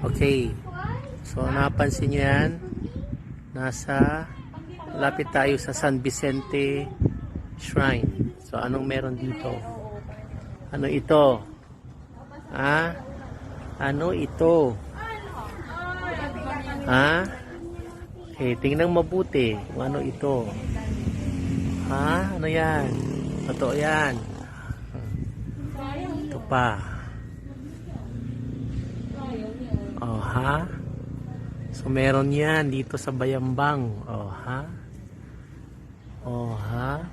Okay. So, napansin nyo yan. Lapit tayo sa San Vicente Shrine. So, anong meron dito? Ano ito? Ha? Ano ito? Ha? Okay, tingnan mabuti kung ano ito. Ha? Ano yan? Totoo yan. Ito pa. Oh, ha? So, meron yan dito sa Bayambang. Oh, ha? Oh, ha?